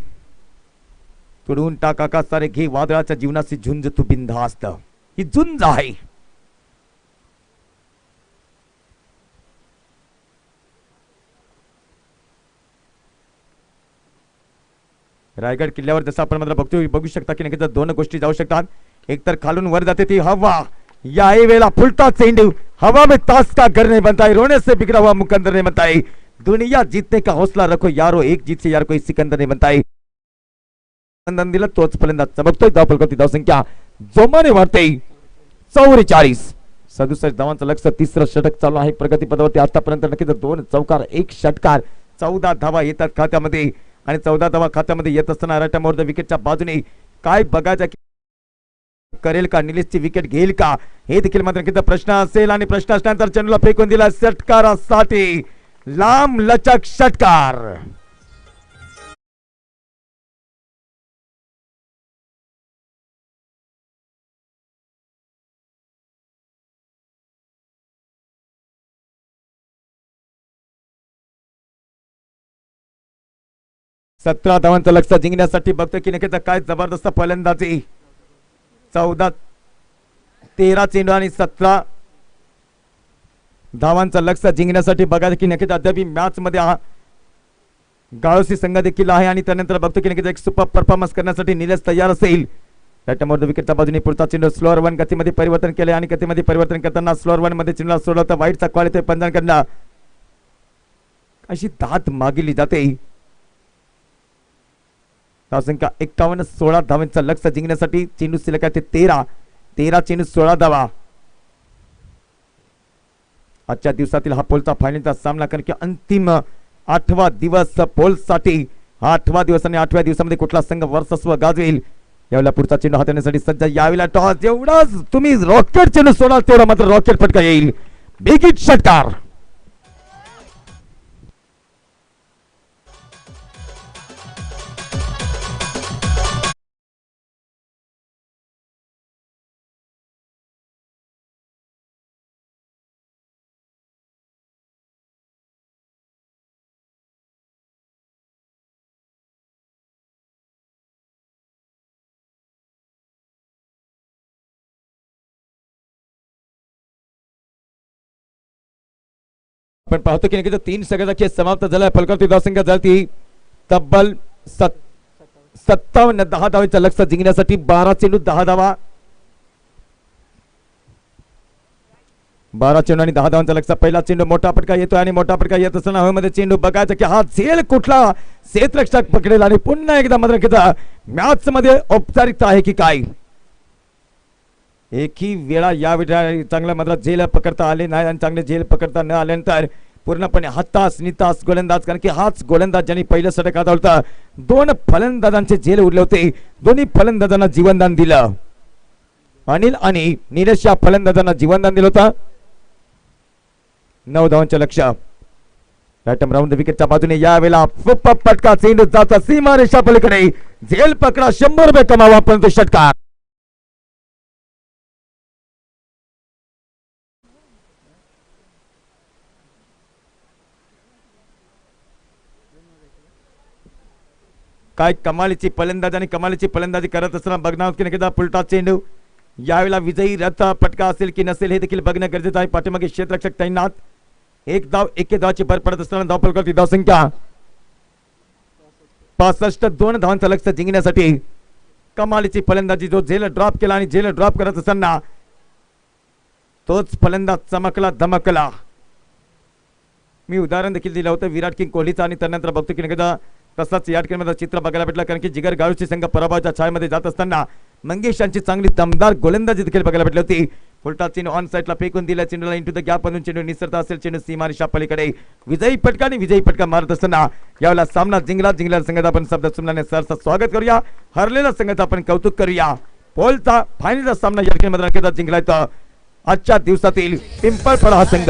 तुडून टाका का सारे घे वादळाच्या जीवनाची झुंज तू बिनधास्त. ही झुंज आहे. रायगड किल्ल्यावर जसं आपण मात्र बघू शकता की नक्कीच 2 गोष्टी जाऊ शकतात. एक तर खालून वर जाते ती हवा. या वेळेला फुलता चेंडू हवा में ताश का घर नहीं बनता है, रोने से बिगड़ा हुआ मुकंदर नहीं बनता है. दुनिया जीतने का हौसला रखो यारो, एक जीत से यार कोई सिकंदर नहीं बनता है. दिला तोच फलंदाज चमकतोय. धाव फलकावरती धावसंख्या जोमाने वाढते 44. 67 धावांचं लक्ष्य. 3रं षटक चालू आहे प्रगती पदावरती. आतापर्यंत नक्कीच 2 चौकार 1 षटकार. 14 धावा येतात खात्यामध्ये आणि 14 धावा खात्यामध्ये येत असताना राईट मोर द विकेटच्या बाजूने काय बघायचं करेल का, निलेशची विकेट घेईल का हे देखील मात्र नक्कीच प्रश्न असेल आणि प्रश्न असल्यानंतर चेंडूला फेकून दिला षटकारासाठी. लांब लचक षटकार. सतरा धावांचं लक्ष जिंकण्यासाठी बघतो की नक्कीच काय जबरदस्त फलंदाजी. 13 चेंडू आणि 17 धावांचं लक्ष जिंकण्यासाठी बघायचं की नक्कीच अद्याप मॅच मध्ये गाळोसी संघ देखील आहे आणि त्यानंतर बघतो की नक्कीच एक सुपर परफॉर्मन्स करण्यासाठी निलेश तयार असेल. मोर द विकेटच्या बाजूने पुढचा चेंडू स्लोअर 1 गतीमध्ये परिवर्तन केले आणि गतीमध्ये परिवर्तन करताना स्लोअर 1 मध्ये चेंडूला सोडला तर वाईटचा कॉल येतोय पंजांकडनं. अशी दात मागितली जाते. धावसंख्या 51, 16 धावांचा लक्ष्य जिंकण्यासाठी चेंडू शिल्लक आहे ते 13 चेंडू 16 धावा. आजच्या दिवसातील हा पोलचा फायनलचा सामना कारण की अंतिम 8वा दिवस पोलसाठी. हा 8वा दिवस आणि 8व्या दिवसामध्ये कुठला संघ वर्चस्व गाजवेल यावेळेला पुढचा चेंडू हाताळण्यासाठी सज्ज. यावेळेला टॉस जेवढाच तुम्ही रॉकेट चेंडू सोडाल तेवढा मात्र रॉकेट फटका येईल. बिगिट षटकार. आपण पाहतो की नक्कीच 3 सगळ्याचा खेळ समाप्त झाला. फलकावरती धावसंख्या झाली तब्बल 57. 10 धावांचं लक्ष्य जिंकण्यासाठी 12 चेंडू 10 धावा. 12 चेंडू आणि 10 धावांचा लक्ष्य. पहिला चेंडू मोठा फटका येतोय आणि मोठा फटका येत असताना हवेमध्ये चेंडू बघायचा की हा झेल कुठला क्षेत्ररक्षक पकडेल आणि पुन्हा एकदा मात्र मॅच मध्ये औपचारिकता आहे की काय. एकही वेळा या वेळा चांगल्या मात्र झेल पकडता आले नाही आणि चांगले झेल पकडता न आल्यानंतर पूर्णपणे हताश नितास गोलंदाज कारण की हाच गोलंदाज ज्यांनी पहिलं षटक हाताळलं होतं. 2 फलंदाजांचे झेल उडले होते. दोन्ही फलंदाजांना जीवनदान दिलं. अनिल आणि नीरज या फलंदाजांना जीवनदान दिलं होतं. 9 धावांचं लक्ष्य. बॅटम राऊंड विकेटच्या बाजूने यावेळेला फटका चेंडू जाता सीमारेषा पलीकडे. झेल पकडा 100 रुपये कमावा परंतु षटकार. काय कमालीची फलंदाजी आणि कमालीची फलंदाजी करत असताना बघणार की नक्कीच पुलटा चेंडू. यावेळेला विजयी रथ फटका असेल की नसेल हे देखील बघणं गरजेचं आहे. पाठीमागे क्षेत्ररक्षक तैनात. 1 धावाची भर पडत असताना धाव फलकावरती धावसंख्या 65. 2 धावांचं लक्ष्य जिंकण्यासाठी कमालीची फलंदाजी. जो झेल ड्रॉप केला आणि झेल ड्रॉप करत असताना तोच फलंदाज चमकला धमकला. मी उदाहरण देखील दिलं होतं विराट किंग कोहलीचा आणि त्यानंतर बघतो की नक्कीच तसाच या ठिकाणी चित्र बघायला भेटलं कारण की जिगर गाळूची संघ पराभवाच्या छायेमध्ये जात असताना मंगेश यांची चांगली दमदार गोलंदाजी देखील बघायला भेटली होती. फुलटा चेंडू ऑन साईडला फेकून दिला. चेंडूला इंटू द गॅप मधून चेंडू निसरता असेल. चेंडू सीमारेषा पलीकडे. विजयी फटका आणि विजयी फटका मारत असताना यावेळेला सामना जिंकलेल्या संघाचा आपण शब्द सुमनाने सरचं स्वागत करूया. हरलेल्या संघाचं आपण कौतुक करूया. पोलचा फायनलचा सामना या ठिकाणी जिंकलाय आजच्या दिवसातील पिंपळपड हा संघ.